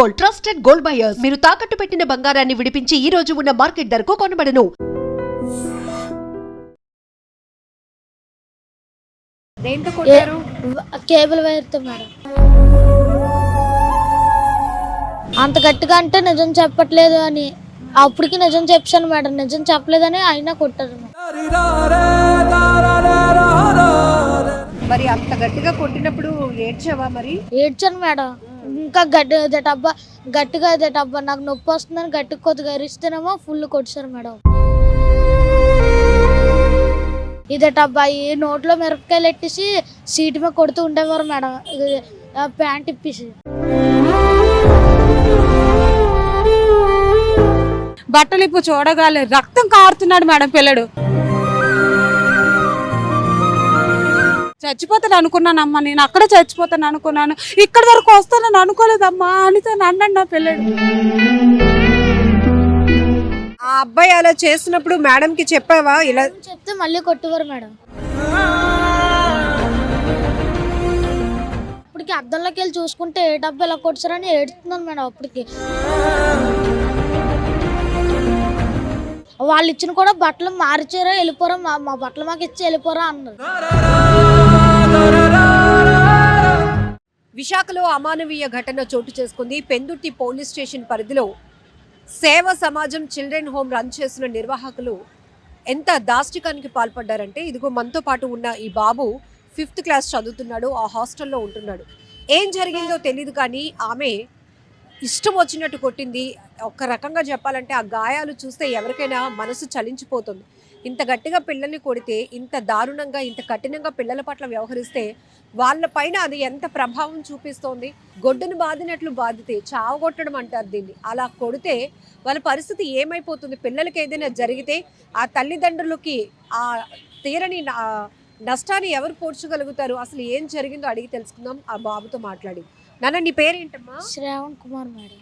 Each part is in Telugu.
Gold, trusted gold buyers. మీరు తాకట్టు పెట్టిన బంగారాన్ని విడిపించి ఈ రోజు ఉన్న మార్కెట్ ధరకు కొనబడను. దేంతో కొట్టారు? కేబుల్ వైర్తో మేడం. అంత గట్టిగా అంటే నిజం చెప్పట్లేదు అని అప్పటికి నిజం చెప్పాను మేడం. నిజం చెప్పలేదని అయినా కొట్టారు. మరి అంత గట్టిగా కొట్టినప్పుడు ఏడ్చావా? మరి ఏడ్చాను మేడం. ఇంకా గట్టిగా ఇదేటబ్బా నాకు నొప్పి వస్తుందని గట్టిగా కొద్దిగా ఎరిస్తేనేమో ఫుల్ కొట్టారు మేడం. ఇదేటబ్బా ఈ నోట్లో మిరపకాయలు ఎట్టేసి సీటు మీద కొడుతూ ఉండేవారు మేడం. ప్యాంట్ ఇప్పేసి బట్టలు ఇప్పుడు చూడగాలి రక్తం కారుతున్నాడు మేడం. పిల్లడు చచ్చిపోతాను అనుకున్నానమ్మా, నేను అక్కడ చచ్చిపోతాను అనుకున్నాను, ఇక్కడ వరకు వస్తానని అనుకోలేదమ్మా అనితో అన్నాడు నా పిల్లడు. ఆ అబ్బాయి అలా చేసినప్పుడు మేడం కి చెప్పావా? ఇలా చెప్తే మళ్ళీ కొట్టేవారు మేడం. అప్పటికి అద్దంలోకి వెళ్ళి చూసుకుంటే ఏ డబ్బా ఇలా కొట్టారని ఏడుతున్నాను మేడం. అప్పటికి వాళ్ళు ఇచ్చిన కూడా బట్టలు మార్చారా వెళ్ళిపోరా, మా బట్టలు మాకు ఇచ్చి వెళ్ళిపోరా అన్నారు. విశాఖలో అమానవీయ ఘటన చోటు చేసుకుంది. పెందుర్తి పోలీస్ స్టేషన్ పరిధిలో సేవ సమాజం చిల్డ్రన్ హోమ్ రన్ చేసిన నిర్వాహకులు ఎంత దాష్టికానికి పాల్పడ్డారంటే, ఇదిగో మనతో పాటు ఉన్న ఈ బాబు 5th క్లాస్ చదువుతున్నాడు, ఆ హాస్టల్లో ఉంటున్నాడు. ఏం జరిగిందో తెలియదు కానీ ఆమె ఇష్టం వచ్చినట్టు కొట్టింది. ఒక రకంగా చెప్పాలంటే ఆ గాయాలు చూస్తే ఎవరికైనా మనసు చలించిపోతుంది. ఇంత గట్టిగా పిల్లల్ని కొడితే, ఇంత దారుణంగా ఇంత కఠినంగా పిల్లల పట్ల వ్యవహరిస్తే వాళ్ళ పైన అది ఎంత ప్రభావం చూపిస్తోంది. గొడ్డును బాదినట్లు బాధితే చావగొట్టడం అంటారు దీన్ని. అలా కొడితే వాళ్ళ పరిస్థితి ఏమైపోతుంది? పిల్లలకి ఏదైనా జరిగితే ఆ తల్లిదండ్రులకి ఆ తీరని నష్టాన్ని ఎవరు పోడ్చగలుగుతారు? అసలు ఏం జరిగిందో అడిగి తెలుసుకుందాం ఆ బాబుతో మాట్లాడి. నాన్న, నీ పేరేంటమ్మా? శ్రావణ్ కుమార్ మేడం.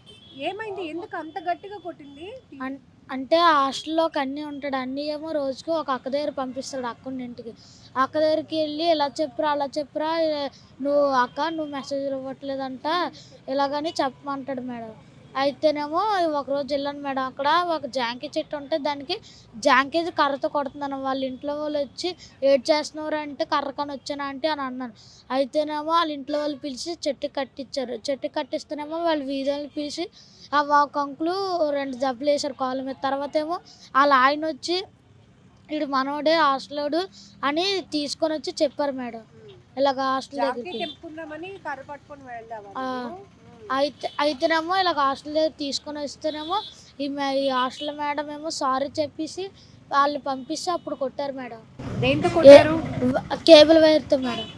ఏమైంది? ఎందుకు అంత గట్టిగా కొట్టింది? అంటే హాస్టల్లోకి అన్నీ ఉంటాడు. అన్నీ ఏమో రోజుకు ఒక అక్క దగ్గర పంపిస్తాడు అక్కడి ఇంటికి. అక్క దగ్గరికి వెళ్ళి ఇలా చెప్పురా అలా చెప్పురా, నువ్వు మెసేజ్లు ఇవ్వట్లేదంట ఇలాగని చెప్పమంటాడు మేడం. అయితేనేమో ఒకరోజు వెళ్ళాను మేడం. అక్కడ ఒక జాంకీ చెట్టు ఉంటే దానికి జాంకేజ్ కర్రతో కొడుతున్నాను. వాళ్ళ ఇంట్లో వాళ్ళు వచ్చి ఏడ్ చేస్తున్నారు అంటే కర్రకని వచ్చాను అంటే అని అన్నాను. అయితేనేమో వాళ్ళ ఇంట్లో వాళ్ళు పిలిచి చెట్టు కట్టించారు. చెట్టు కట్టిస్తేనేమో వాళ్ళు వీధులను పిలిచి ఒక అంకులు 2 దెబ్బలు వేశారు కాళ్ళ మీద. తర్వాత ఏమో వాళ్ళ ఆయన వచ్చి వీడు మనోడే హాస్టలోడు అని తీసుకొని వచ్చి చెప్పారు మేడం. ఇలాగ హాస్టల్ దగ్గరికి అయితేనేమో ఇలాగ హాస్టల్ దగ్గర తీసుకొని వస్తేనేమో ఈ హాస్టల్ మేడం ఏమో సారీ చెప్పేసి వాళ్ళు పంపిస్తే అప్పుడు కొట్టారు మేడం. దేంతో కొట్టారు? కేబుల్ వైర్తో మేడం.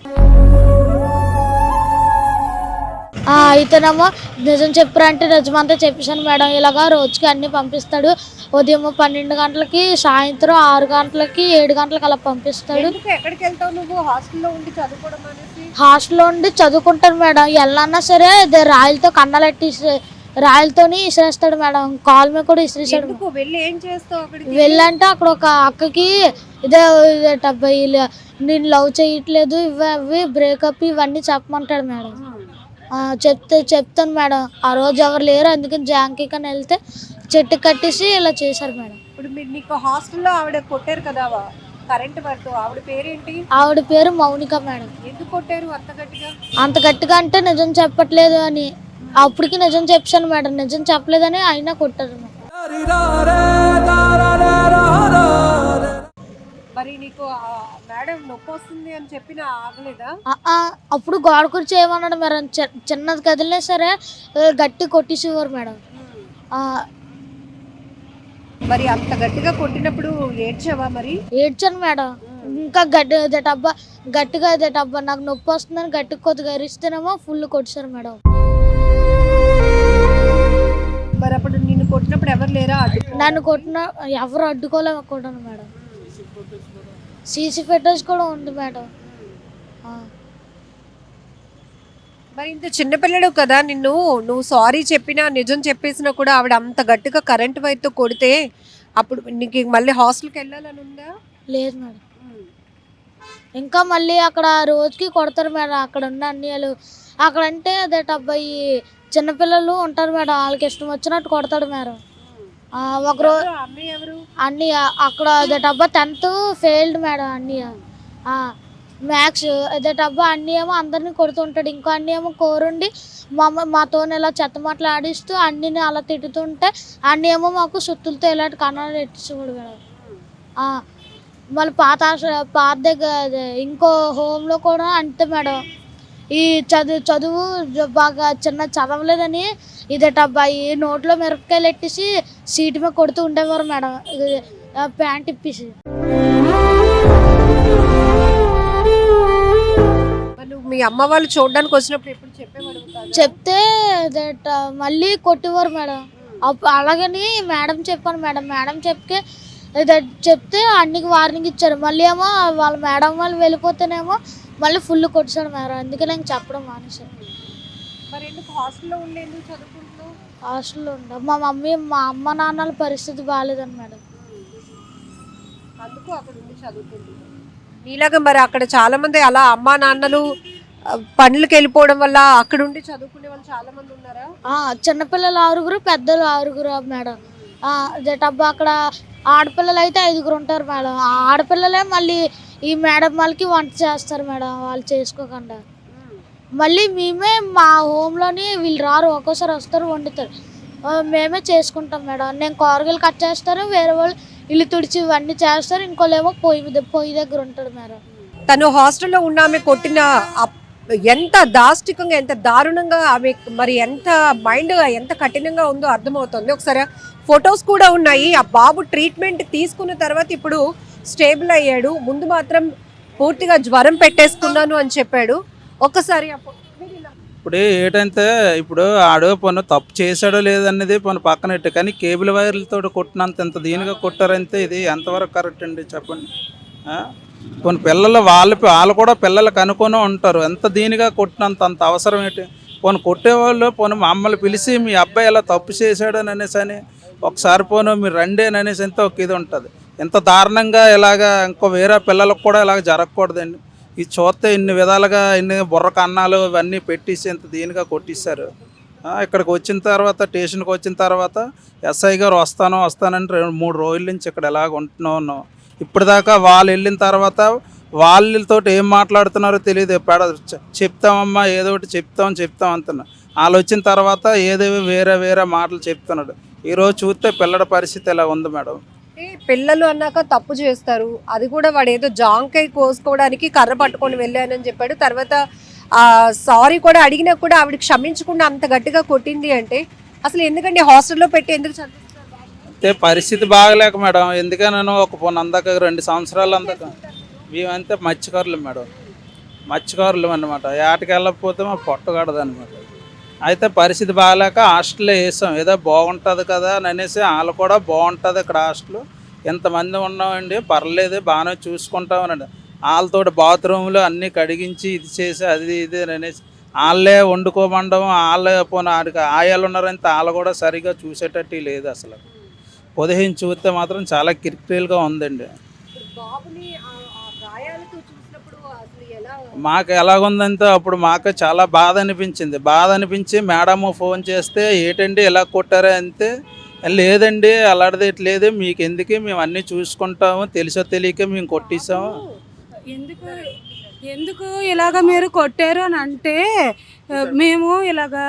అయితేనేమో నిజం చెప్పరా అంటే నిజమంతా చెప్పేశాను మేడం. ఇలాగా రోజుకి అన్నీ పంపిస్తాడు. ఉదయం 12 గంటలకి, సాయంత్రం 6 గంటలకి, 7 గంటలకి అలా పంపిస్తాడు. ఎక్కడికి వెళ్తావు నువ్వు? హాస్టల్లో ఉండి చదువుకోవడం అనేసి? హాస్టల్లో ఉండి చదువుకుంటాను మేడం. వెళ్ళన్నా సరే రాయిలతో రాయిలతోని ఇసిరేస్తాడు మేడం. కాల్ మీద కూడా ఇసిరేస్తాడు. వెళ్ళి ఏం చేస్తావు? వెళ్ళంటే అక్కడ ఒక అక్కకి ఇదేటబ్బాయి నేను లవ్ చేయట్లేదు, ఇవి బ్రేకప్ ఇవన్నీ చెప్పమంటాడు మేడం. చెప్తాను మేడం. ఆ రోజు ఎవరు లేరు అందుకని జాంకీ కని వెళ్తే చెట్టు కట్టేసి ఇలా చేశారు మేడం. ఇప్పుడు నీకు హాస్టల్లో ఆవిడ కొట్టారు కదా కరెంట్ పడుతూ, ఆవిడ పేరేంటి? ఆవిడ పేరు మౌనిక మేడం. ఎందుకు కొట్టారు అంత గట్టిగా? అంత గట్టిగా అంటే నిజం చెప్పట్లేదు అని అప్పటికి నిజం చెప్పాను మేడం. నిజం చెప్పలేదని అయినా కొట్టారు మేడం. మరి నీకు మేడం నొప్పి వస్తుంది అని చెప్పినా ఆగలేదా? అప్పుడు గోడ కుర్చీ ఏమన్నాడు మేడం. చిన్నది కదిలినా సరే గట్టి కొట్టేసేవారు మేడం. మరి అంత గట్టిగా కొట్టినప్పుడు ఏడ్చావా? మరి ఏడ్చాను మేడం. ఇంకా గట్టిగా ఇదేటబ్బా నాకు నొప్పి వస్తుందని గట్టిగా కొద్దిగా ఎరిస్తేనేమో ఫుల్ కొట్టారు మేడం. మరి అప్పుడు నిన్ను కొట్టినప్పుడు ఎవరు లేరా? నన్ను కొట్టిన ఎవరు అడ్డుకోలేకపోయాను మేడం. సీసీ ఫుటేజ్ కూడా ఉంది మేడం. మరి ఇంత చిన్నపిల్లడు కదా, నువ్వు సారీ చెప్పినా నిజం చెప్పేసినా కూడా ఆవిడ అంత గట్టిగా కరెంట్ వైర్తో కొడితే అప్పుడు నీకు మళ్ళీ హాస్టల్కి వెళ్ళాలని ఉందా? లేదు మేడం. ఇంకా మళ్ళీ అక్కడ రోజుకి కొడతారు మేడం. అక్కడ ఉన్న అన్నయ్యలు అక్కడంటే అదేటబ్బాయి చిన్నపిల్లలు ఉంటారు మేడం, వాళ్ళకి ఇష్టం వచ్చినట్టు కొడతాడు మేడం. ఒకరోజు అన్నయ్య ఎవరు? అన్నీ అక్కడ అదేటబ్బా 10th ఫెయిల్డ్ మేడం. అన్నీ మ్యాథ్స్ అదేటబ్బా అన్నీ ఏమో అందరినీ కొడుతుంటాడు. ఇంకో అన్నీ ఏమో కోరుండి మాతో ఇలా చెత్త మాటలు ఆడిస్తూ అన్నీని అలా తిట్టుతుంటే అన్నీ ఏమో మాకు సుత్తులతో ఇలాంటి కన్నాలు ఎట్టించుకోడు మేడం. మళ్ళీ పాత దగ్గర ఇంకో హోమ్లో కూడా అంతే మేడం. ఈ చదువు బాగా చిన్న చదవలేదని ఇదేటబ్బా ఈ నోట్లో మిరపకాయలు ఎట్టేసి సీటు మీద కొడుతూ ఉండేవారు మేడం, ప్యాంట్ ఇప్పేసి. మీ అమ్మ వాళ్ళు చూడడానికి వచ్చినప్పుడు ఎప్పుడు చెప్పేవాడు? చెప్తే మళ్ళీ కొట్టేవారు మేడం. అలాగని మేడం చెప్పాను మేడం. మేడం చెప్తే అన్నికి వార్నింగ్ ఇచ్చారు. మళ్ళీ ఏమో వాళ్ళ మేడం వాళ్ళు వెళ్ళిపోతేనేమో మళ్ళీ ఫుల్ కొట్టాడు మేడం. అందుకే నేను చెప్పడం మానేశాను. మరి ఎందుకు హాస్టల్లో ఉండేందు చదువుకుంటున్నావు? హాస్టల్లో ఉండ మా అమ్మ నాన్నల పరిస్థితి బాగాలేదని మేడం, అందుకు అక్కడ ఉండి చదువుకుంటున్నావు. నీలాగా మరి అక్కడ చాలా మంది అలా అమ్మా నాన్నలు పనులకు వెళ్ళిపోవడం వల్ల అక్కడ ఉండి చదువుకునే వాళ్ళు చాలా మంది ఉన్నారా? చిన్నపిల్లలు 6, పెద్దలు 6 మేడం. అదేటబ్బా అక్కడ ఆడపిల్లలు అయితే 5 ఉంటారు మేడం. ఆ ఆడపిల్లలే మళ్ళీ ఈ మేడం వాళ్ళకి వంట చేస్తారు మేడం, వాళ్ళు చేసుకోకుండా. మళ్ళీ మేమే మా హోమ్లోని వీళ్ళు రారు, ఒక్కోసారి వస్తారు వండుతారు, మేమే చేసుకుంటాం మేడం. నేను కూరగాయలు కట్ చేస్తారు, వేరే వాళ్ళు ఇల్లు తుడిచి ఇవన్నీ చేస్తారు, ఇంకోళ్ళు ఏమో పొయ్యి దగ్గర ఉంటాడు మేడం. తను హాస్టల్లో ఉన్న ఆమె కొట్టిన ఎంత దాష్టికంగా ఎంత దారుణంగా ఆమె మరి ఎంత మైండ్ ఎంత కఠినంగా ఉందో అర్థమవుతుంది. ఒకసారి ఫొటోస్ కూడా ఉన్నాయి. ఆ బాబు ట్రీట్మెంట్ తీసుకున్న తర్వాత ఇప్పుడు స్టేబుల్ అయ్యాడు. ముందు మాత్రం పూర్తిగా జ్వరం పెట్టేసుకున్నాను అని చెప్పాడు. ఒక్కసారి ఇప్పుడు ఏంటంటే ఇప్పుడు ఆడు పన్ను తప్పు చేశాడో లేదనేది పన్ను పక్కనట్టు, కానీ కేబుల్ వైర్లతో కొట్టినంత ఎంత దీనిగా కొట్టారంటే ఇది ఎంతవరకు కరెక్ట్ అండి చెప్పండి. కొన్ని పిల్లలు వాళ్ళు కూడా పిల్లలకు అనుకొని ఉంటారు, ఎంత దీనిగా కొట్టినంత అంత అవసరం ఏంటి? పోను కొట్టేవాళ్ళు పోను మమ్మల్ని పిలిచి మీ అబ్బాయి ఇలా తప్పు చేశాడని అనేసి అని ఒకసారి పోను మీరు రండి అని అనేసి ఎంత ఒక ఇది ఉంటుంది. ఎంత దారుణంగా ఇలాగా ఇంకో వేరే పిల్లలకు కూడా ఇలాగ జరగకూడదండి. ఇది చూస్తే ఇన్ని విధాలుగా ఇన్ని బుర్ర కన్నాలు ఇవన్నీ పెట్టేసి ఎంత దీనిగా కొట్టిస్తారు. ఇక్కడికి వచ్చిన తర్వాత స్టేషన్కి వచ్చిన తర్వాత ఎస్ఐ గారు వస్తానని 2-3 రోజుల నుంచి ఇక్కడ ఎలాగ ఉంటున్నాం. ఇప్పటిదాకా వాళ్ళు వెళ్ళిన తర్వాత వాళ్ళతో ఏం మాట్లాడుతున్నారో తెలియదు. చెప్తామమ్మా ఏదో ఒకటి చెప్తాం అంటున్నా. వాళ్ళు వచ్చిన తర్వాత ఏదో వేరే మాటలు చెప్తున్నాడు. ఈరోజు చూస్తే పిల్లల పరిస్థితి ఎలా ఉంది మేడం. పిల్లలు అన్నాక తప్పు చేస్తారు. అది కూడా వాడు ఏదో జాంకాయ కోసుకోవడానికి కర్ర పట్టుకొని వెళ్ళానని చెప్పాడు. తర్వాత సారీ కూడా అడిగినా కూడా ఆవిడ క్షమించకుండా అంత గట్టిగా కొట్టింది అంటే అసలు ఎందుకండి హాస్టల్లో పెట్టి ఎందుకు చదివిస్తారు? అయితే పరిస్థితి బాగలేక మేడం. ఎందుకనో ఒక అందాక 2 సంవత్సరాలు అందాక మేమంతే మత్స్యకారులు మేడం, మత్స్యకారులు అనమాట. ఏటకి వెళ్ళకపోతే మా పొట్టగడదు అనమాట. అయితే పరిస్థితి బాగాలేక హాస్టల్లో వేసాం. ఏదో బాగుంటుంది కదా అని అనేసి వాళ్ళు కూడా బాగుంటుంది ఇక్కడ హాస్టల్, ఎంతమంది ఉన్నామండి పర్లేదు బాగానే చూసుకుంటామనండి. వాళ్ళతో బాత్రూమ్లు అన్నీ కడిగించి ఇది చేసి అది ఇది అనేసి వాళ్ళే వండుకోమండం. వాళ్ళే పోనీ ఆడికి ఆయాలు ఉన్నారంటే వాళ్ళు కూడా సరిగ్గా చూసేటట్టు లేదు. అసలు 15 చూస్తే మాత్రం చాలా క్రిటికల్గా ఉందండి. మాకు ఎలాగుందంటే అప్పుడు మాకు చాలా బాధ అనిపించి మేడము ఫోన్ చేస్తే ఏంటండి ఇలా కొట్టారా అంతే, లేదండి అలాంటిది లేదు, మీకు ఎందుకు మేము అన్నీ చూసుకుంటాము, తెలిసో తెలియక మేము కొట్టేసాము. ఎందుకు ఇలాగ మీరు కొట్టారు అని అంటే, మేము ఇలాగా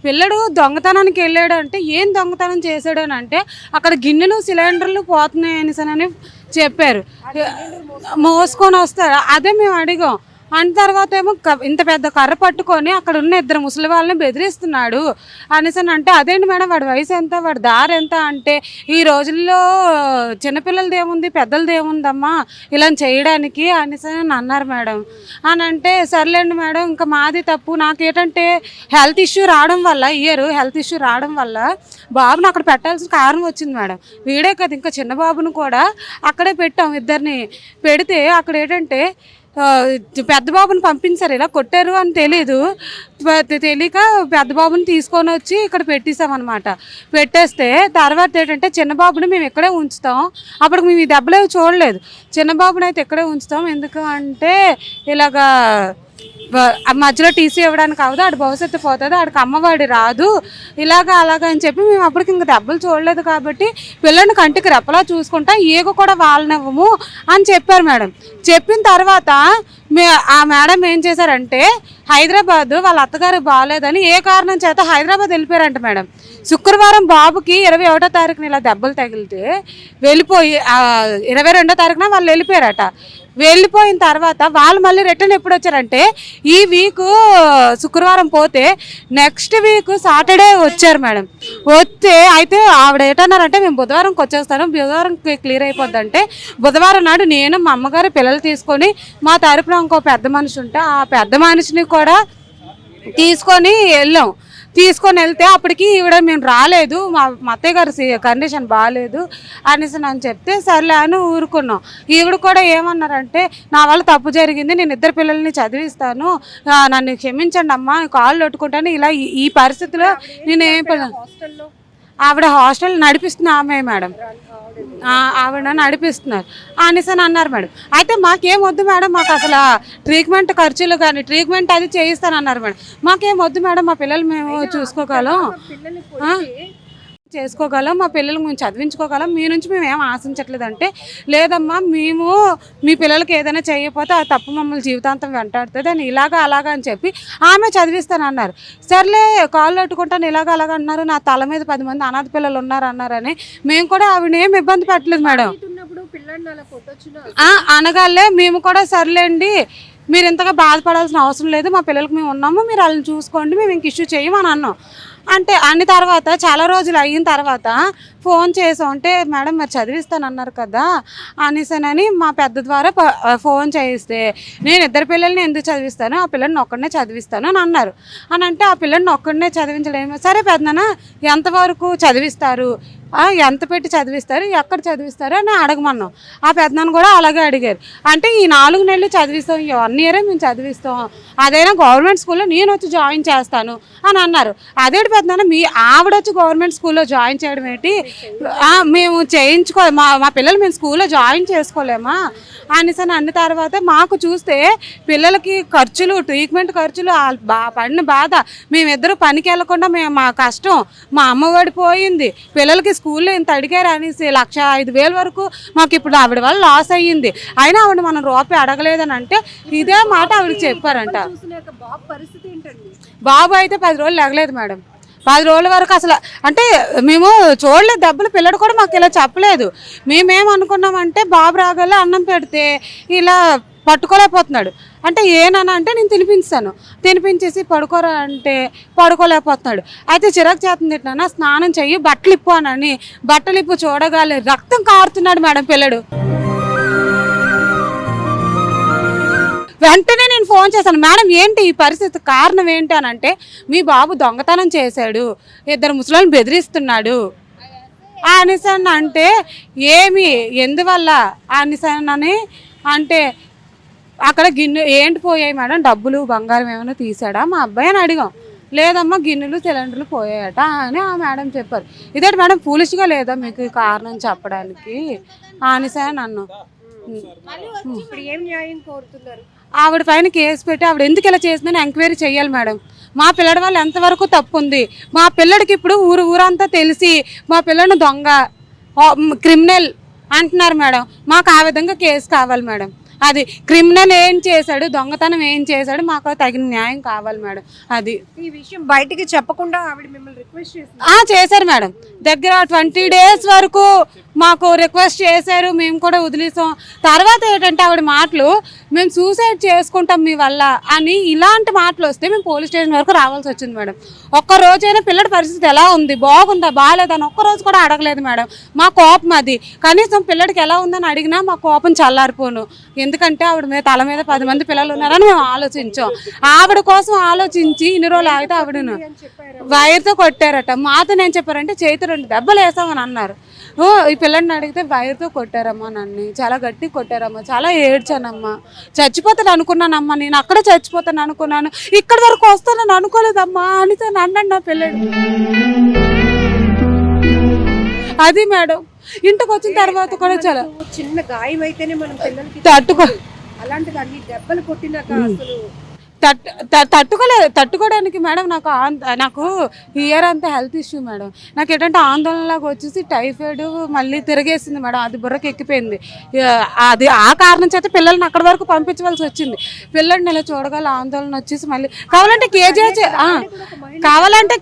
పిల్లడు దొంగతనానికి వెళ్ళాడు అంటే ఏం దొంగతనం చేశాడు అని అంటే అక్కడ గిన్నెలు సిలిండర్లు పోతున్నాయి అని చెప్పారు, మోసుకొని వస్తారు. అదే మేము అడిగాం. అంత తర్వాత ఏమో ఇంత పెద్ద కర్ర పట్టుకొని అక్కడ ఉన్న 2 ముసలి వాళ్ళని బెదిరిస్తున్నాడు అనేసి అంటే అదేంటి మేడం వాడి వయసు ఎంత, వాడి దారి ఎంత అంటే ఈ రోజుల్లో చిన్నపిల్లలది ఏముంది పెద్దలది ఏముందమ్మా ఇలా చేయడానికి అనేసి అన్నారు మేడం. అని అంటే సర్లేండి మేడం ఇంకా మాది తప్పు, నాకేంటంటే హెల్త్ ఇష్యూ రావడం వల్ల బాబుని అక్కడ పెట్టాల్సిన కారణం వచ్చింది మేడం. వీడే కదా ఇంకా చిన్న బాబును కూడా అక్కడే పెట్టాం. 2 పెడితే అక్కడ ఏంటంటే పెద్ద బాబుని పంపించారు, ఇలా కొట్టారు అని తెలియక పెద్ద బాబుని తీసుకొని వచ్చి ఇక్కడ పెట్టేసామన్నమాట. పెట్టేస్తే తర్వాత ఏంటంటే చిన్న బాబుని మేము ఇక్కడే ఉంచుతాం, అప్పటికి మేము ఈ దెబ్బలేవి చూడలేదు, చిన్న బాబుని అయితే ఇక్కడే ఉంచుతాం ఎందుకు అంటే ఇలాగా మధ్యలో టీసీ ఇవ్వడానికి అవ్వదు, ఆడు భవిష్యత్తు పోతుంది, ఆడికి అమ్మవాడి రాదు, ఇలాగా అలాగా అని చెప్పి మేము అప్పటికి ఇంక దెబ్బలు చూడలేదు కాబట్టి పిల్లల్ని కంటికి రెప్పలా చూసుకుంటా ఈగ కూడా వాళ్ళనివ్వము అని చెప్పారు మేడం. చెప్పిన తర్వాత ఆ మేడం ఏం చేశారంటే హైదరాబాద్ వాళ్ళ అత్తగారు బాగాలేదని ఏ కారణం చేత హైదరాబాద్ వెళ్ళిపోయారంట మేడం. శుక్రవారం బాబుకి 21వ తారీఖున ఇలా దెబ్బలు తగిలితే వెళ్ళిపోయి 22వ తారీఖున వాళ్ళు వెళ్ళిపోయారట. వెళ్ళిపోయిన తర్వాత వాళ్ళు మళ్ళీ రిటర్న్ ఎప్పుడు వచ్చారంటే ఈ వీక్ శుక్రవారం పోతే నెక్స్ట్ వీక్ సాటర్డే వచ్చారు మేడం. వస్తే అయితే ఆవిడ ఏంటన్నారంటే మేము బుధవారంకి వచ్చేస్తాను, బుధవారం క్లియర్ అయిపోద్దంటే బుధవారం నాడు నేను మా అమ్మగారు పిల్లలు తీసుకొని మా తరపున ఇంకో పెద్ద మనిషి ఉంటే ఆ పెద్ద మనిషిని కూడా తీసుకొని వెళ్తే అప్పటికి ఈవిడ మేము రాలేదు, మా అత్తయ్య గారి కండిషన్ బాగాలేదు అనేసి అని చెప్తే సర్లే అని ఊరుకున్నాం. ఈవిడ కూడా ఏమన్నారంటే నా వల్ల తప్పు జరిగింది, నేను 2 పిల్లల్ని చదివిస్తాను, నన్ను క్షమించండి అమ్మా, కాళ్ళు కొట్టుకుంటాను, ఇలా ఈ పరిస్థితిలో నేను ఆవిడ హాస్టల్ నడిపిస్తున్న ఆమె మేడం, ఆవిడ నడిపిస్తున్నారు అనేసి అని అన్నారు మేడం. అయితే మాకేం వద్దు మేడం, మాకు అసలు ట్రీట్మెంట్ ఖర్చులు కానీ ట్రీట్మెంట్ అది చేయిస్తానన్నారు మేడం. మాకేం వద్దు మేడం, మా పిల్లలు మేము చేసుకోగలం, మా పిల్లలు మేము చదివించుకోగలం, మీ నుంచి మేము ఏం ఆశించట్లేదంటే లేదమ్మా మేము మీ పిల్లలకి ఏదైనా చేయకపోతే ఆ తప్పు మమ్మల్ని జీవితాంతం వెంటాడుతుంది అని ఇలాగా అలాగా అని చెప్పి ఆమె చదివిస్తానన్నారు. సర్లే కాళ్ళు పట్టుకుంటాను ఇలాగా అలాగా అన్నారు, నా తల మీద 10 మంది అనాథ పిల్లలు ఉన్నారన్నారని మేము కూడా ఆవిడ ఏం ఇబ్బంది పెట్టలేదు మేడం. అనగాలే మేము కూడా సర్లేండి మీరు ఇంతగా బాధపడాల్సిన అవసరం లేదు, మా పిల్లలకి మేము ఉన్నాము, మీరు వాళ్ళని చూసుకోండి, మేము ఇంక ఇష్యూ చేయమని అన్నాం. అంటే అన్ని తర్వాత చాలా రోజులు అయిన తర్వాత ఫోన్ చేసాం, అంటే మేడం మరి చదివిస్తానన్నారు కదా అనేసానని మా పెద్ద ద్వారా ఫోన్ చేయిస్తే నేను 2 పిల్లల్ని ఎందుకు చదివిస్తాను, ఆ పిల్లల్ని ఒక్కడనే చదివిస్తాను అని అన్నారు. అని అంటే ఆ పిల్లల్ని ఒక్కడనే చదివించడం సరే పెద్దనా ఎంతవరకు చదివిస్తారు, ఎంత పెట్టి చదివిస్తారు, ఎక్కడ చదివిస్తారు అని అడగమన్నాం. ఆ పెద్దనాన్న కూడా అలాగే అడిగారు. అంటే ఈ 4 నెలలు చదివిస్తాం, ఈ 1 ఇయరే మేము చదివిస్తాం, అదైనా గవర్నమెంట్ స్కూల్లో నేను వచ్చి జాయిన్ చేస్తాను అని అన్నారు. అదేంటి పెద్దనాన్న మీ ఆవిడ వచ్చి గవర్నమెంట్ స్కూల్లో జాయిన్ చేయడం ఏంటి, మేము మా పిల్లలు మేము స్కూల్లో జాయిన్ చేసుకోలేమా అనేసి అన్న తర్వాత మాకు చూస్తే పిల్లలకి ఖర్చులు ట్రీట్మెంట్ ఖర్చులు పడిన బాధ, మేమిద్దరు పనికి వెళ్ళకుండా మా కష్టం, మా అమ్మ పడిపోయింది, పిల్లలకి స్కూల్లో ఇంత అడిగారు అనేసి 1,05,000 వరకు మాకు ఇప్పుడు ఆవిడ వల్ల లాస్ అయ్యింది, అయినా ఆవిడ మనం రూపాయి అడగలేదని అంటే ఇదే మాట ఆవిడకి చెప్పారంట. బాబు అయితే 10 రోజులు ఎగలేదు మేడం, 10 రోజుల వరకు అసలు అంటే మేము చూడలేదు దెబ్బలు, పిల్లడు కూడా మాకు ఇలా చెప్పలేదు. మేమేమనుకున్నామంటే బాబు రాగల అన్నం పెడితే ఇలా పట్టుకోలేకపోతున్నాడు, అంటే ఏనన్నా అంటే నేను తినిపించేసి పడుకోరా అంటే పడుకోలేకపోతున్నాడు. అయితే చిరాకు చేస్తుంది ఎట్లా స్నానం చెయ్యి బట్టలు ఇప్పు అని బట్టలు ఇప్పు చూడగాలి రక్తం కారుతున్నాడు మేడం పిల్లడు. వెంటనే నేను ఫోన్ చేశాను, మేడం ఏంటి ఈ పరిస్థితి కారణం ఏంటి అని అంటే మీ బాబు దొంగతనం చేశాడు, 2 ముసలోళ్ళని బెదిరిస్తున్నాడు అనేసాను. అంటే ఏమి ఎందువల్ల అనేసానని అంటే అక్కడ గిన్నె ఏంటి పోయాయి మేడం, డబ్బులు బంగారం ఏమైనా తీసాడా మా అబ్బాయి అని అడిగాం. లేదమ్మా గిన్నెలు సిలిండర్లు పోయాయట అని ఆ మేడం చెప్పారు. ఇదేంటి మేడం ఫూలిష్గా లేదా మీకు కారణం చెప్పడానికి అనేసాను అన్నాను. ఆవిడ పైన కేసు పెట్టి ఆవిడ ఎందుకు ఇలా చేసిందని ఎంక్వైరీ చేయాలి మేడం. మా పిల్లడి వల్ల ఎంతవరకు తప్పు ఉంది, మా పిల్లడికి ఇప్పుడు ఊరంతా తెలిసి మా పిల్లని దొంగ క్రిమినల్ అంటున్నారు మేడం. మాకు ఆ విధంగా కేసు కావాలి మేడం. అది క్రిమినల్ ఏం చేశాడు, దొంగతనం ఏం చేశాడు, మాకు తగిన న్యాయం కావాలి మేడం. అది ఈ విషయం బయటికి చెప్పకుండా ఆవిడ మిమ్మల్ని రిక్వెస్ట్ చేశారు మేడం. దగ్గర 20 days వరకు మాకు రిక్వెస్ట్ చేశారు, మేము కూడా వదిలేసాం. తర్వాత ఏంటంటే ఆవిడ మాటలు మేము సూసైడ్ చేసుకుంటాం మీ వల్ల అని ఇలాంటి మాటలు వస్తే మేము పోలీస్ స్టేషన్ వరకు రావాల్సి వచ్చింది మేడం. ఒక్కరోజైనా పిల్లడి పరిస్థితి ఎలా ఉంది, బాగుందా బాగాలేదని ఒక్కరోజు కూడా అడగలేదు మేడం. మా కోపం అది, కనీసం పిల్లడికి ఎలా ఉందని అడిగినా మా కోపం చల్లారిపోను. ఎందుకంటే ఆవిడ మీద తల మీద 10 మంది పిల్లలు ఉన్నారని మేము ఆలోచించాం. ఆవిడ కోసం ఆలోచించి ఇన్ని రోజులు ఆగితే ఆవిడను వైర్తో కొట్టారట. మాతో నేను చెప్పారంటే చేతి 2 దెబ్బలు వేసామని అన్నారు. ఈ పిల్లడిని అడిగితే వైర్తో కొట్టారమ్మా, నన్ను చాలా గట్టి కొట్టారమ్మా, చాలా ఏడ్చానమ్మా, చచ్చిపోతాను అనుకున్నానమ్మా, నేను అక్కడే చచ్చిపోతాను అనుకున్నాను, ఇక్కడి వరకు వస్తానని అనుకోలేదమ్మా అని అన్నాడు నా పిల్లడు. అది మేడం ఇంటికి వచ్చిన తర్వాత కూడా చాలా చిన్న గాయం అయితేనే మనం పిల్లలకి తట్టుకో, అలాంటిది అన్ని దెబ్బలు కొట్టినాక అసలు తట్టుకోవడానికి మేడం నాకు ఈ ఇయర్ అంతా హెల్త్ ఇష్యూ మేడం. నాకు ఏంటంటే ఆందోళనలాగా వచ్చేసి టైఫాయిడ్ మళ్ళీ తిరిగేసింది మేడం. అది బుర్రకి ఎక్కిపోయింది. అది ఆ కారణం చేత పిల్లల్ని అక్కడి వరకు పంపించవలసి వచ్చింది. పిల్లల్ని ఇలా చూడగల ఆందోళన వచ్చేసి మళ్ళీ కావాలంటే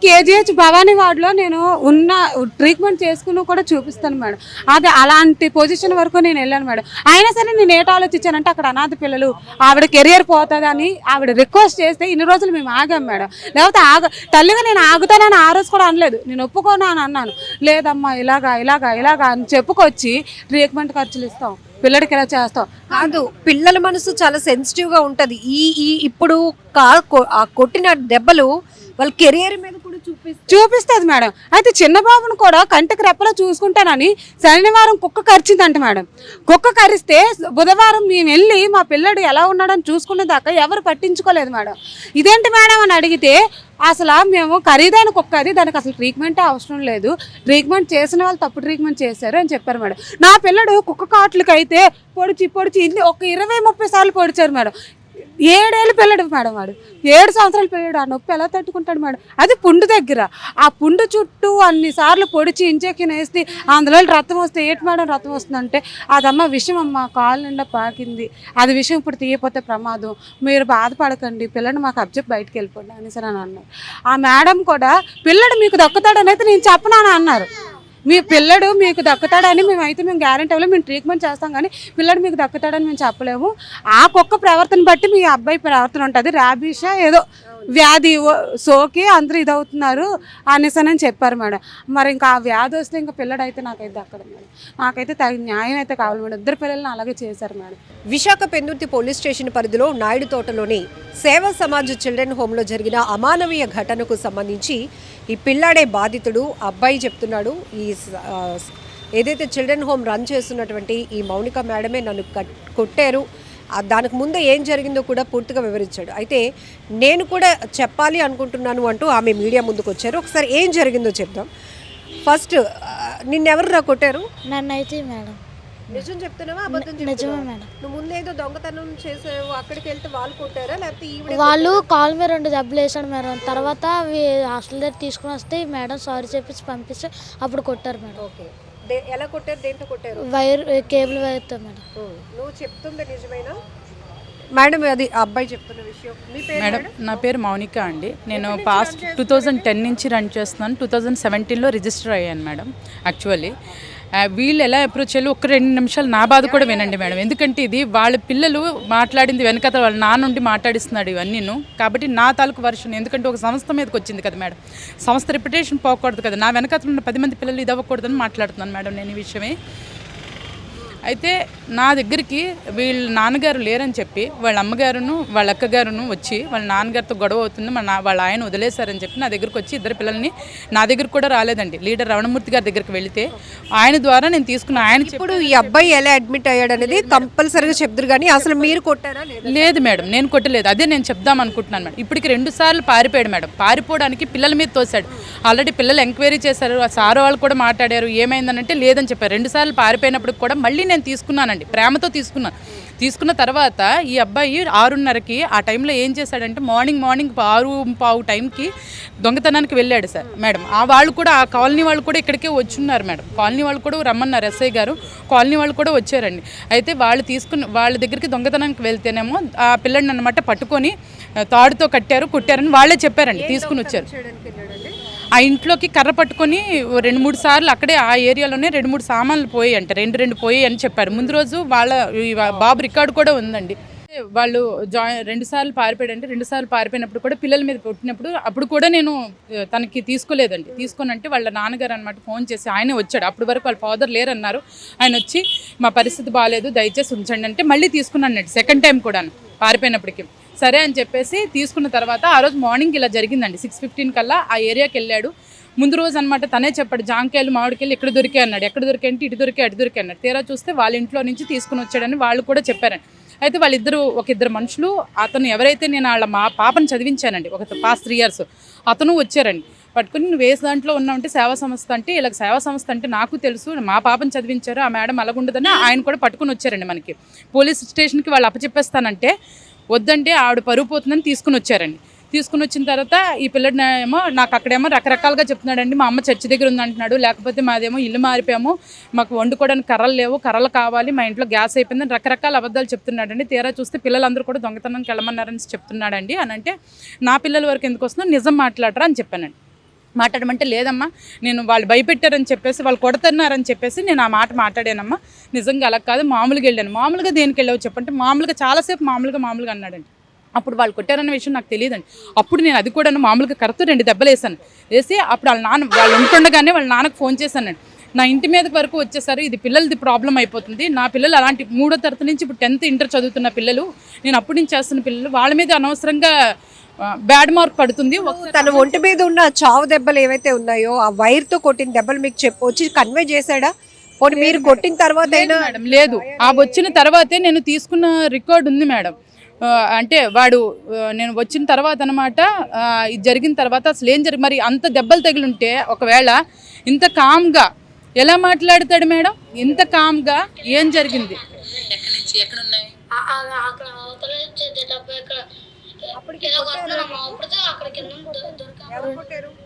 కేజీహెచ్ భవానీ వార్డులో నేను ఉన్న ట్రీట్మెంట్ చేసుకుని కూడా చూపిస్తాను మేడం. అది అలాంటి పొజిషన్ వరకు నేను వెళ్ళాను మేడం. అయినా సరే నేను ఏట ఆలోచించానంటే అక్కడ అనాథ పిల్లలు, ఆవిడ కెరియర్ పోతుందని ఆవిడ రిక్వెస్ట్ చేస్తే ఇన్ని రోజులు మేము ఆగాం మేడం. లేకపోతే తల్లిగా నేను ఆగుతానని ఆ రోజు కూడా అనలేదు, నేను ఒప్పుకోను అని అన్నాను. లేదమ్మా ఇలాగా అని చెప్పుకొచ్చి ట్రీట్మెంట్ ఖర్చులు ఇస్తాం, పిల్లడికి ఇలా చేస్తాం. కాదు, పిల్లల మనసు చాలా సెన్సిటివ్ గా ఉంటది. ఇప్పుడు కొట్టిన దెబ్బలు వాళ్ళ కెరియర్ మీద కూడా చూపిస్తుంది మేడం. అయితే చిన్న బాబును కూడా కంటికి రెప్పలో చూసుకుంటానని శనివారం కుక్క కరిచిందంట మేడం. కుక్క కరిస్తే బుధవారం మేము వెళ్ళి మా పిల్లడు ఎలా ఉన్నాడని చూసుకునే దాకా ఎవరు పట్టించుకోలేదు మేడం. ఇదేంటి మేడం అని అడిగితే అసలు మేము ఖరీదైన కుక్క అది, దానికి అసలు ట్రీట్మెంటే అవసరం లేదు, ట్రీట్మెంట్ చేసిన వాళ్ళు తప్పు ట్రీట్మెంట్ చేశారు అని చెప్పారు మేడం. నా పిల్లడు కుక్క కాట్లకి అయితే పొడిచి ఇన్ని ఒక 20-30 సార్లు పొడిచారు మేడం. 7 ఏళ్ళ పిల్లడు మేడం, వాడు 7 సంవత్సరాల పిల్లడు. ఆ నొప్పి ఎలా తట్టుకుంటాడు మేడం? అది పుండు దగ్గర, ఆ పుండు చుట్టూ అన్నిసార్లు పొడిచి ఇంజెక్షన్ వేస్తే అందులో రక్తం వస్తే ఏంటి మేడం రక్తం వస్తుందంటే అదమ్మ విషయం అమ్మ, కాలు నిండా పాకింది, అది విషయం ఇప్పుడు తీయపోతే ప్రమాదం, మీరు బాధపడకండి, పిల్లడు మాకు అబ్జెక్ట్ బయటకు వెళ్ళిపోండి అనేసి అని అన్నారు. ఆ మేడం కూడా పిల్లడు మీకు దక్కుతాడని అయితే నేను చెప్పనాని అన్నారు. మీ పిల్లడు మీకు దక్కుతాడని మేము గ్యారెంటీ అవ్వలేము, మేము ట్రీట్మెంట్ చేస్తాం కానీ పిల్లడు మీకు దక్కుతాడని మేము చెప్పలేము. ఆ కుక్క ప్రవర్తన బట్టి మీ అబ్బాయి ప్రవర్తన ఉంటుంది, ర్యాబీషా ఏదో వ్యాధి సోకి అందరూ ఇదవుతున్నారు అనేసి అని చెప్పారు మేడం. మరి ఇంకా ఆ వ్యాధి వస్తే ఇంకా పిల్లడు అయితే నాకైతే దక్కడు మేడం. నాకైతే తగిన న్యాయం అయితే కావాలి మేడం. 2 పిల్లల్ని అలాగే చేశారు madam. Visakha Pendurthi police station పరిధిలో నాయుడు తోటలోని సేవా సమాజ్ చిల్డ్రన్ హోమ్లో జరిగిన అమానవీయ ఘటనకు సంబంధించి ఈ పిల్లాడే బాధితుడు. అబ్బాయి చెప్తున్నాడు, ఏదైతే చిల్డ్రన్ హోమ్ రన్ చేస్తున్నటువంటి ఈ మౌనిక మేడమే నన్ను కొట్టారు, దానికి ముందే ఏం జరిగిందో కూడా పూర్తిగా వివరించాడు. అయితే నేను కూడా చెప్పాలి అనుకుంటున్నాను అంటూ ఆమె మీడియా ముందుకు వచ్చారు. ఒకసారి ఏం జరిగిందో చెప్దాం. ఫస్ట్ నిన్నెవరు కొట్టారు? నన్నైతే మేడం. నిజం చెప్తున్నావా అబద్ధం నిజమే చెప్తున్నావా? మేడం. నువ్వు ముందేదో దొంగతనం చేసావు, అక్కడికి వెళ్తే వాళ్ళు కొట్టారా లేకపోతే వాళ్ళు కాల్ మీద 2 దెబ్బలు వేసాడు మేడం. తర్వాత హాస్టల్ దగ్గర తీసుకుని వస్తే మేడం సారీ చెప్పేసి పంపిస్తే అప్పుడు కొట్టారు మేడం. ఓకే, ఎలా కొట్టారు, దేంతో కొట్టారు? కేబుల్ వైర్తో మేడం. నువ్వు చెప్తుంది నిజమేనా మేడం? అది అబ్బాయి చెప్తున్న విషయం. మీ పేరు మేడం? నా పేరు మౌనిక అండి. నేను పాస్ట్ 2010 నుంచి రన్ చేస్తున్నాను. 2017లో రిజిస్టర్ అయ్యాను మేడం. యాక్చువల్లీ వీళ్ళు ఎలా అప్రోచ్ చేయాలి 1-2 నిమిషాలు నా బాధ కూడా వినండి మేడం. ఎందుకంటే ఇది వాళ్ళ పిల్లలు మాట్లాడింది వెనకత వాళ్ళ నాన్న నుండి మాట్లాడిస్తున్నాడు ఇవన్నీను. కాబట్టి నా తాలూకు వర్షన్, ఎందుకంటే ఒక సంస్థ మీదకి వచ్చింది కదా మేడం, సంస్థ రెప్యుటేషన్ పోకూడదు కదా, నా వెనకతలు ఉన్న 10 మంది పిల్లలు ఇది అవ్వకూడదని మాట్లాడుతున్నాను మేడం నేను ఈ విషయమే. అయితే నా దగ్గరికి వీళ్ళ నాన్నగారు లేరని చెప్పి వాళ్ళ అమ్మగారును వాళ్ళ అక్కగారును వచ్చి వాళ్ళ నాన్నగారితో గొడవ అవుతుంది, వాళ్ళ ఆయన వదిలేశారని చెప్పి నా దగ్గరికి వచ్చి 2 పిల్లల్ని, నా దగ్గర కూడా రాలేదండి, లీడర్ రమణమూర్తి గారి దగ్గరికి వెళితే ఆయన ద్వారా నేను తీసుకున్న. ఆయన ఇప్పుడు ఈ అబ్బాయి ఎలా అడ్మిట్ అయ్యాడు అనేది కంపల్సరీగా చెప్తారు, కానీ అసలు మీరు కొట్టారా? లేదు మేడం, నేను కొట్టలేదు. అదే నేను చెప్దాం అనుకుంటున్నాను మేడం. ఇప్పటికి 2 సార్లు పారిపోయాడు మేడం. పారిపోవడానికి పిల్లల మీద తోశాడు. ఆల్రెడీ పిల్లలు ఎంక్వైరీ చేశారు, ఆ సార్ వాళ్ళు కూడా మాట్లాడారు, ఏమైందనంటే లేదని చెప్పారు. 2 సార్లు పారిపోయినప్పుడు కూడా మళ్ళీ నేను తీసుకున్నానండి, ప్రేమతో తీసుకున్నాను. తీసుకున్న తర్వాత ఈ అబ్బాయి 6:30కి ఆ టైంలో ఏం చేశాడంటే మార్నింగ్ 6:15 టైంకి దొంగతనానికి వెళ్ళాడు సార్ మేడం. ఆ వాళ్ళు కూడా, ఆ కాలనీ వాళ్ళు కూడా ఇక్కడికే వచ్చున్నారు మేడం. కాలనీ వాళ్ళు కూడా రమ్మన్నారు, ఎస్ఐ గారు, కాలనీ వాళ్ళు కూడా వచ్చారండి. అయితే వాళ్ళు వాళ్ళ దగ్గరికి దొంగతనానికి వెళ్తేనేమో ఆ పిల్లడిని అన్నమాట పట్టుకొని తాడుతో కొట్టారని వాళ్ళే చెప్పారండి. తీసుకుని వచ్చారు. ఆ ఇంట్లోకి కర్ర పట్టుకొని 2-3 సార్లు అక్కడే ఆ ఏరియాలోనే 2-3 సామాన్లు పోయి అంటే 2 పోయి అని చెప్పారు. ముందు రోజు వాళ్ళ బాబు రికార్డు కూడా ఉందండి. వాళ్ళు 2 సార్లు పారిపోయాడంటే 2 సార్లు పారిపోయినప్పుడు కూడా పిల్లల మీద కొట్టినప్పుడు అప్పుడు కూడా నేను తనకి తీసుకోలేదండి. తీసుకోనంటే వాళ్ళ నాన్నగారు అనమాట ఫోన్ చేసి ఆయనే వచ్చాడు. అప్పటి వరకు వాళ్ళ ఫాదర్ లేరన్నారు. ఆయన వచ్చి మా పరిస్థితి బాగాలేదు దయచేసి ఉంచండి అంటే మళ్ళీ తీసుకున్నాను 2nd టైం కూడాను పారిపోయినప్పటికీ. సరే అని చెప్పేసి తీసుకున్న తర్వాత ఆ రోజు మార్నింగ్ ఇలా జరిగిందండి. 6:15 కల్లా ఆ ఏరియాకి వెళ్ళాడు. ముందు రోజు అనమాట తనే చెప్పాడు, జాంకాయలు మామిడికాయలు ఇక్కడ దొరికాయి అన్నాడు. ఎక్కడ దొరికాయి అంటే ఇటు దొరికాయి అటు దొరికాయి అన్నాడు. తీరా చూస్తే వాళ్ళ ఇంట్లో నుంచి తీసుకుని వచ్చాడని వాళ్ళు కూడా చెప్పారండి. అయితే వాళ్ళిద్దరు ఒక 2 మనుషులు, అతను ఎవరైతే నేను మా పాపను చదివించానండి ఒక పాస్ట్ 3 years, అతను వచ్చారండి. పట్టుకుని నువ్వు ఏ దాంట్లో ఉన్నావంటే సేవా సంస్థ అంటే, ఇలా సేవా సంస్థ అంటే నాకు తెలుసు, మా పాపను చదివించారు, ఆ మేడం అలాగుండదని ఆయన కూడా పట్టుకుని వచ్చారండి. మనకి పోలీస్ స్టేషన్కి వాళ్ళు అప్పచెప్పేస్తానంటే వద్దంటే ఆవిడ పరువు పోతుందని తీసుకుని వచ్చారండి. తీసుకుని వచ్చిన తర్వాత ఈ పిల్లడేమో నాకు అక్కడేమో రకరకాలుగా చెప్తున్నాడండి. మా అమ్మ చర్చి దగ్గర ఉందంటున్నాడు, లేకపోతే మాదేమో ఇల్లు మారిపోయాము, మాకు వండుకోవడానికి కర్రలు లేవు, కర్రలు కావాలి, మా ఇంట్లో గ్యాస్ అయిపోయిందని రకరకాల అబద్ధాలు చెప్తున్నాడండి. తీరా చూస్తే పిల్లలందరూ కూడా దొంగతనానికి వెళ్ళమన్నారని చెప్తున్నాడండి. అని అంటే నా పిల్లల వరకు ఎందుకు వస్తుందో నిజం మాట్లాడరా అని చెప్పానండి. మాట్లాడమంటే లేదమ్మా, నేను వాళ్ళు భయపెట్టారని చెప్పేసి, వాళ్ళు కొడుతున్నారని చెప్పేసి నేను ఆ మాట మాట్లాడానమ్మా, నిజంగా అలా కాదు, మామూలుగా వెళ్ళాను. మామూలుగా దేనికి వెళ్ళావు చెప్పంటే, మామూలుగా చాలాసేపు మామూలుగా అన్నాడండి. అప్పుడు వాళ్ళు కొట్టారన్న విషయం నాకు తెలియదండి. అప్పుడు నేను అది కూడా మామూలుగా కరెక్ట్ 2 దెబ్బలు వేసి అప్పుడు వాళ్ళు ఉంటుండగానే వాళ్ళ నాన్నకు ఫోన్ చేశానండి. నా ఇంటి మీదకి వరకు వచ్చేసారు, ఇది పిల్లలది ప్రాబ్లం అయిపోతుంది, నా పిల్లలు అలాంటి 3వ తరగతి నుంచి ఇప్పుడు 10th ఇంటర్ చదువుతున్న పిల్లలు, నేను అప్పటి నుంచి చేస్తున్న పిల్లలు, వాళ్ళ మీద అనవసరంగా బ్యాడ్ మార్క్ పడుతుంది. తన ఒంటి మీద ఉన్న చావు దెబ్బలు ఏవైతే ఉన్నాయో ఆ వైర్ తో కొట్టిన దెబ్బలు మీకు వచ్చి కన్వే చేశాడా? పోనీ మీరు కొట్టిన తర్వాత అయినా? మేడం లేదు, ఆ వచ్చిన తర్వాతే నేను తీసుకున్న రికార్డ్ ఉంది మేడం. అంటే వాడు నేను వచ్చిన తర్వాత అనమాట, ఇది జరిగిన తర్వాత అసలు ఏం మరి అంత దెబ్బలు తగిలింటే ఒకవేళ ఇంత కామ్గా ఎలా మాట్లాడతాడు మేడం? ఇంత కామ్గా ఏం జరిగింది? ఎక్కడి నుంచి ఎక్కడ ఉన్నాయి?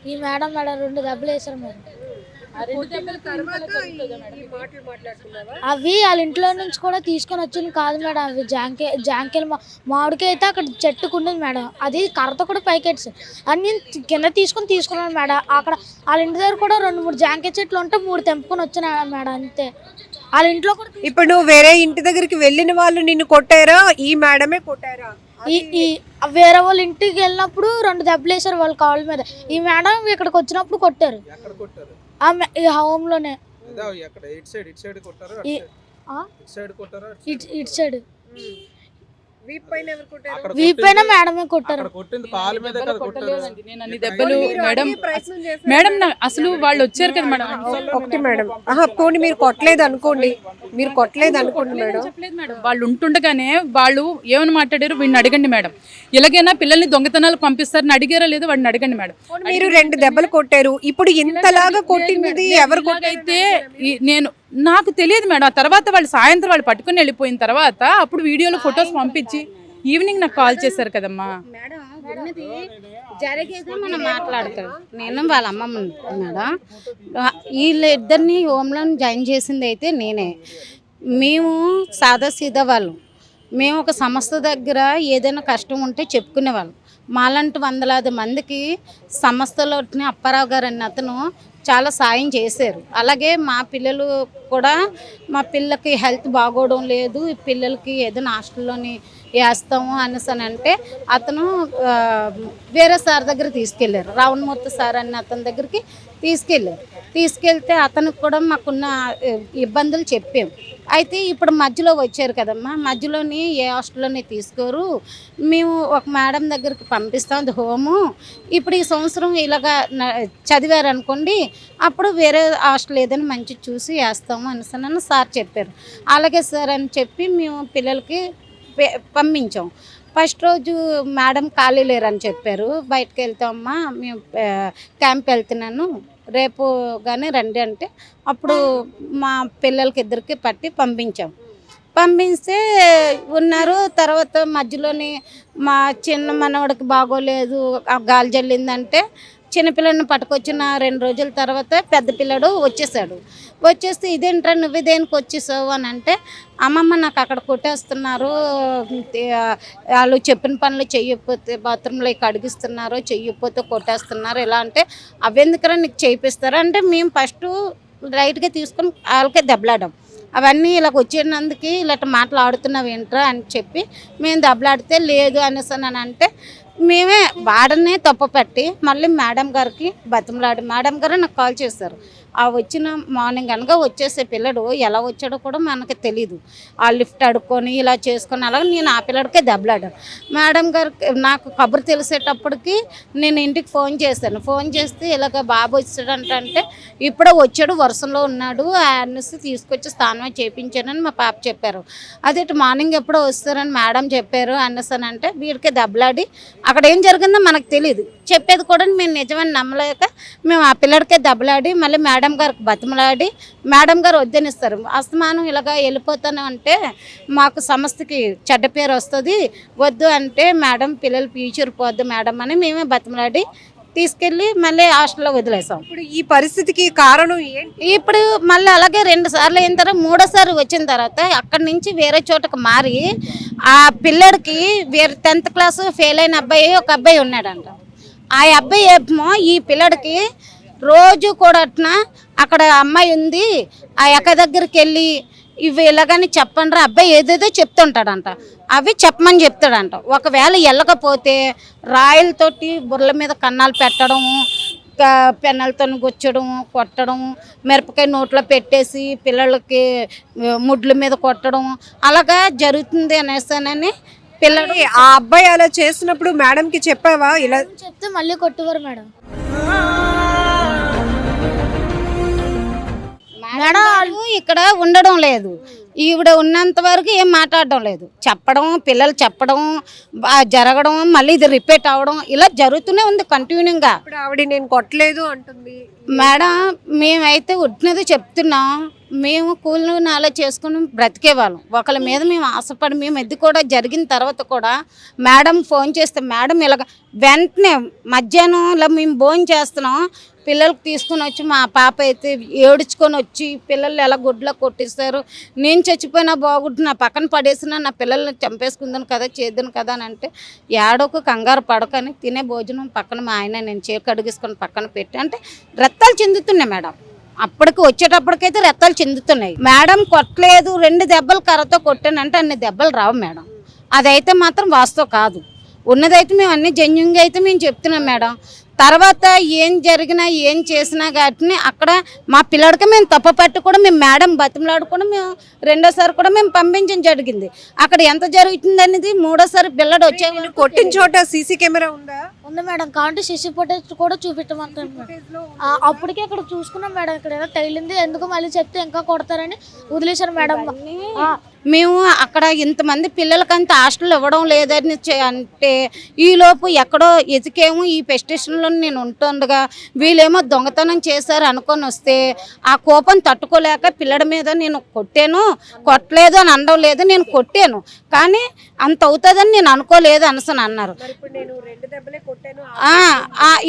ఈ మేడం 2 దెబ్బలు వేసారు మేడం. అవి వాళ్ళ ఇంట్లో నుంచి కూడా తీసుకొని వచ్చింది కాదు మేడం. అవి జాంకాయలు మామిడికాయ అయితే అక్కడ చెట్టుకుండేది మేడం, అది కర్రతో కూడా పైకెట్టు అన్ని కింద తీసుకున్నాను మేడం. అక్కడ వాళ్ళ ఇంటి దగ్గర కూడా 2-3 జాంకాయ చెట్లు ఉంటే 3 తెంపుకొని వచ్చినా మేడం, అంతే. వాళ్ళ ఇంట్లో కూడా ఇప్పుడు నువ్వు వేరే ఇంటి దగ్గరికి వెళ్ళిన వాళ్ళు నిన్ను కొట్టారా, ఈ మేడమే కొట్టారా? ఈ వేరే వాళ్ళ ఇంటికి వెళ్ళినప్పుడు 2 దెబ్బలు వేసారు వాళ్ళ కాళ్ళ మీద. ఈ మేడం ఇక్కడికి వచ్చినప్పుడు కొట్టారు ఈ హోమ్ లోనే, ఇటు సైడ్ వీపైన మేడమే కొట్టారు. మేడం అసలు వాళ్ళు వచ్చారు కదా మేడం. ఒకటి మేడం, పోనీ మీరు కొట్టలేదు అనుకోండి, మేడం వాళ్ళు ఉంటుండగానే వాళ్ళు ఏమని మాట్లాడారు వీడిని అడగండి మేడం, ఎలాగైనా పిల్లల్ని దొంగతనాలు పంపిస్తారని అడిగారా లేదో వాడిని అడగండి మేడం. మీరు 2 దెబ్బలు కొట్టారు, ఇప్పుడు ఇంతలాగా కొట్టింది ఎవరు? అయితే నేను నాకు తెలియదు మేడం. ఆ తర్వాత వాళ్ళు సాయంత్రం వాళ్ళు పట్టుకుని వెళ్ళిపోయిన తర్వాత అప్పుడు వీడియోలో ఫొటోస్ పంపించి ఈవినింగ్ నాకు కాల్ చేశారు కదమ్మా. జరిగేది మనం మాట్లాడతాడు. నేను వాళ్ళ అమ్మమ్మ మేడం, వీళ్ళిద్దరిని హోమ్లో జాయిన్ చేసింది అయితే నేనే. మేము సాదా సీదా వాళ్ళు, మేము ఒక సంస్థ దగ్గర ఏదైనా కష్టం ఉంటే చెప్పుకునేవాళ్ళం. మాలాంటి 100 మందికి సంస్థలోని అప్పారావు గారు అన్న అతను చాలా సాయం చేశారు. అలాగే మా పిల్లలు కూడా, మా పిల్లకి హెల్త్ బాగోవడం లేదు, ఈ పిల్లలకి ఏదైనా హాస్టల్లోని వేస్తాము అంటే అతను వేరే సార్ దగ్గర తీసుకెళ్ళారు, రావణమూర్తి సార్ అన్న అతని దగ్గరికి తీసుకెళ్తే అతనికి కూడా మాకున్న ఇబ్బందులు చెప్పాము. అయితే ఇప్పుడు మధ్యలో వచ్చారు కదమ్మా, మధ్యలోని ఏ హాస్టల్లోనే తీసుకోరు, మేము ఒక మేడం దగ్గరికి పంపిస్తాం, అది హోము. ఇప్పుడు ఈ సంవత్సరం ఇలాగా చదివారు అనుకోండి, అప్పుడు వేరే హాస్టల్ ఏదైనా మంచి చూసి వేస్తాము అని సార్ చెప్పారు. అలాగే సార్ అని చెప్పి మేము పిల్లలకి పంపించాం. ఫస్ట్ రోజు మేడం ఖాళీ లేరని చెప్పారు, బయటకు వెళ్తామమ్మా, మేము క్యాంప్ వెళ్తున్నాను, రేపు కానీ రండి అంటే అప్పుడు మా పిల్లలకి 2కి పట్టి పంపిస్తే ఉన్నారు. తర్వాత మధ్యలోని మా చిన్న మనవడికి బాగోలేదు, గాలి జల్లిందంటే చిన్నపిల్లని పట్టుకొచ్చిన 2 రోజుల తర్వాత పెద్ద పిల్లడు వచ్చేస్తే ఇదేంట్రా నువ్వు దేనికి వచ్చేసావు అని అంటే, అమ్మమ్మ నాకు అక్కడ కొట్టేస్తున్నారు, వాళ్ళు చెప్పిన పనులు చెయ్యకపోతే బాత్రూంలో కడిగిస్తున్నారు, చెయ్యకపోతే కొట్టేస్తున్నారు, ఇలా అంటే అవెందుకరా నీకు చేయిస్తారా అంటే, మేము ఫస్ట్ రైట్గా తీసుకొని వాళ్ళకే దెబ్బలాడాం. అవన్నీ ఇలాగ వచ్చినందుకు ఇలాంటి మాటలు ఆడుతున్నావు ఏంట్రా అని చెప్పి మేము దెబ్బలాడితే లేదు అనేసి అంటే, మేమే వాడనే తప్పు పెట్టి మళ్ళీ మేడం గారికి బతిమలాడి మేడం గారు నాకు కాల్ చేశారు. ఆ వచ్చిన మార్నింగ్ అనగా వచ్చేసే పిల్లడు ఎలా వచ్చాడో కూడా మనకు తెలీదు, ఆ లిఫ్ట్ అడుక్కొని ఇలా చేసుకొని అలాగే నేను ఆ పిల్లడికే దెబ్బలాడాను. మేడం గారికి నాకు కబురు తెలిసేటప్పటికి నేను ఇంటికి ఫోన్ చేస్తే ఇలాగ బాబు వచ్చాడంటే ఇప్పుడే వచ్చాడు, వర్షంలో ఉన్నాడు అనేసి తీసుకొచ్చి స్నానం చేయించానని మా పాప చెప్పారు. అదే మార్నింగ్ ఎప్పుడో వస్తారని మేడం చెప్పారు అనేసి అంటే వీడికే దెబ్బలాడి ఆ అక్కడ ఏం జరిగిందో మనకు తెలియదు. చెప్పేది కూడా మేము నిజమని నమ్మలేక మేము ఆ పిల్లడికే దెబ్బలాడి మళ్ళీ మేడం గారికి బతిమలాడి మేడం గారు వద్దనిస్తారు. అస్తమానం ఇలాగా వెళ్ళిపోతాను అంటే మాకు సంస్థకి చెడ్డ పేరు వస్తుంది, వద్దు అంటే మేడం పిల్లలు ఫ్యూచర్ పోద్దు మేడం అని మేమే బతిమలాడి తీసుకెళ్ళి మళ్ళీ హాస్టల్లో వదిలేసాం. ఇప్పుడు ఈ పరిస్థితికి కారణం ఏంటి? ఇప్పుడు మళ్ళీ అలాగే 2 సార్లు అయిన తర్వాత 3వ వచ్చిన తర్వాత అక్కడి నుంచి వేరే చోటకు మారి ఆ పిల్లడికి వేరే 10th క్లాస్ ఫెయిల్ అయిన అబ్బాయి ఒక అబ్బాయి ఉన్నాడంట. ఆ అబ్బాయి ఏమో ఈ పిల్లడికి రోజు కూడా అక్కడ అమ్మాయి ఉంది ఆ అక్క దగ్గరికి వెళ్ళి ఇవి ఇలాగని చెప్పండి రా అబ్బాయి ఏదేదో చెప్తుంటాడంట, అవి చెప్పమని చెప్తాడంట. ఒకవేళ వెళ్ళకపోతే రాయలతోటి బుర్రల మీద కన్నాలు పెట్టడం, పెన్నలతో గుచ్చడం, కొట్టడం, మిరపకాయ నోట్లో పెట్టేసి పిల్లలకి ముడ్ల మీద కొట్టడం అలాగా జరుగుతుంది అనేసానని పిల్లలు. ఆ అబ్బాయి అలా చేసినప్పుడు మేడంకి చెప్పావా? ఇలా చెప్తే మళ్ళీ కొట్టేవారు మేడం. మేడం ఇక్కడ ఉండడం లేదు, ఈవిడ ఉన్నంత వరకు ఏం మాట్లాడడం లేదు. చెప్పడం పిల్లలు చెప్పడం జరగడం మళ్ళీ ఇది రిపీట్ అవ్వడం ఇలా జరుగుతూనే ఉంది కంటిన్యూగా. ఇప్పుడు ఆవిడ నేను కొట్టలేదు అంటుంది. మేడం మేమైతే ఉట్టినది చెప్తున్నాం, మేము కూలి నాలా చేసుకుని బ్రతికేవాళ్ళం. ఒకళ్ళ మీద మేము ఆశపడి మేము ఇది కూడా జరిగిన తర్వాత కూడా మేడం ఫోన్ చేస్తే మేడం ఇలాగ వెంటనే మధ్యాహ్నం ఇలా మేము భోజనం చేస్తున్నాం పిల్లలకు తీసుకొని వచ్చి మా పాప అయితే ఏడుచుకొని వచ్చి పిల్లలు ఎలా గుడ్లో కొట్టిస్తారు, నేను చచ్చిపోయినా బాగుంటు నా పక్కన పడేసినా నా పిల్లల్ని చంపేసుకుందాను కదా చేద్దాను కదా అని అంటే ఏడోకు కంగారు పడకని తినే భోజనం పక్కన మా ఆయన నేను చేరు కడిగేసుకొని పక్కన పెట్టి అంటే రక్తాలు చెందుతున్నాయి మేడం. అప్పటికి వచ్చేటప్పటికైతే రక్తాలు చెందుతున్నాయి. మేడం కొట్టలేదు 2 దెబ్బలు కర్రతో కొట్టానంటే అన్ని దెబ్బలు రావు మేడం, అదైతే మాత్రం వాస్తవం కాదు. ఉన్నదైతే మేము అన్ని జెన్యున్గా అయితే మేము చెప్తున్నాం మేడం. తర్వాత ఏం జరిగినా ఏం చేసినా కాబట్టి అక్కడ మా పిల్లడికి మేము తప్పపట్టి కూడా మేము మేడం బతిమలాడు కూడా మేము 2వసారి కూడా మేము పంపించడం జరిగింది. అక్కడ ఎంత జరుగుతుంది అనేది 3వసారి పిల్లడు వచ్చే కొట్టిన చోట సీసీ కెమెరా ఉందా? ఉంది మేడం, కాబట్టి సిసి ఫుటేజ్ కూడా చూపించమంటారు మేడం. అప్పటికే ఇక్కడ చూసుకున్నాం మేడం, ఇక్కడ ఏదో తగిలింది ఎందుకు మళ్ళీ చెప్తే ఇంకా కొడతారని వదిలేశారు మేడం. మేము అక్కడ ఇంతమంది పిల్లలకంత హాస్టల్ ఇవ్వడం లేదని అంటే ఈలోపు ఎక్కడో ఎతికేమో ఈ స్టేషన్లో నేను ఉంటుండగా వీళ్ళేమో దొంగతనం చేశారు అనుకొని వస్తే ఆ కోపం తట్టుకోలేక పిల్లడి మీద నేను కొట్టాను, కొట్టలేదు అని అనడం లేదు, నేను కొట్టాను కానీ అంత అవుతుందని నేను అనుకోలేదు అనసని అన్నారు.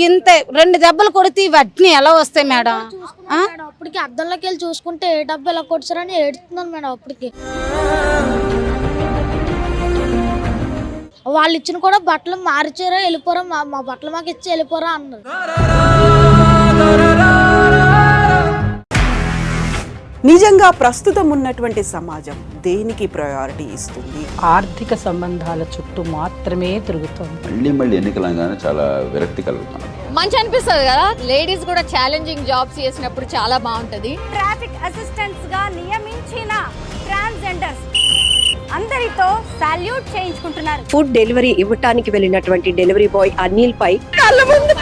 ఇంత 2 దెబ్బలు కొడితే ఇవన్నీ ఎలా వస్తాయి మేడం? అప్పటికి అద్దంలోకి వెళ్ళి చూసుకుంటే ఏ డబ్బు ఎలా కొట్టారని ఏడుతున్నాను మేడం. అప్పటికి వాళ్ళు ఇచ్చిన కూడా బట్టలు మార్చారో వెళ్ళిపోరా, మా బట్టలు మాకు ఇచ్చి వెళ్ళిపోరా అన్నారు. నిజంగా ప్రస్తుతం ఉన్నటువంటి సమాజం దేనికి ప్రయారిటీ ఇస్తుంది? ఆర్థిక సంబంధాల చుట్టూ మాత్రమే తిరుగుతుంది. మళ్ళీ ఎన్నికలంగానే చాలా విరక్తి కలుగుతాను. మంచి అనిపిస్తుంది కదా, లేడీస్ కూడా ఛాలెంజింగ్ జాబ్స్ చేసినప్పుడు చాలా బాగుంటది. ట్రాఫిక్ అసిస్టెంట్స్ గా నియమించిన ట్రాన్స్జెండర్స్ అందరితో సాల్యూట్ చేయించుకుంటున్నారు. ఫుడ్ డెలివరీ ఇవ్వటానికి వెళ్ళినటువంటి డెలివరీ బాయ్ అనిల్ పై కళ్ళ ముందు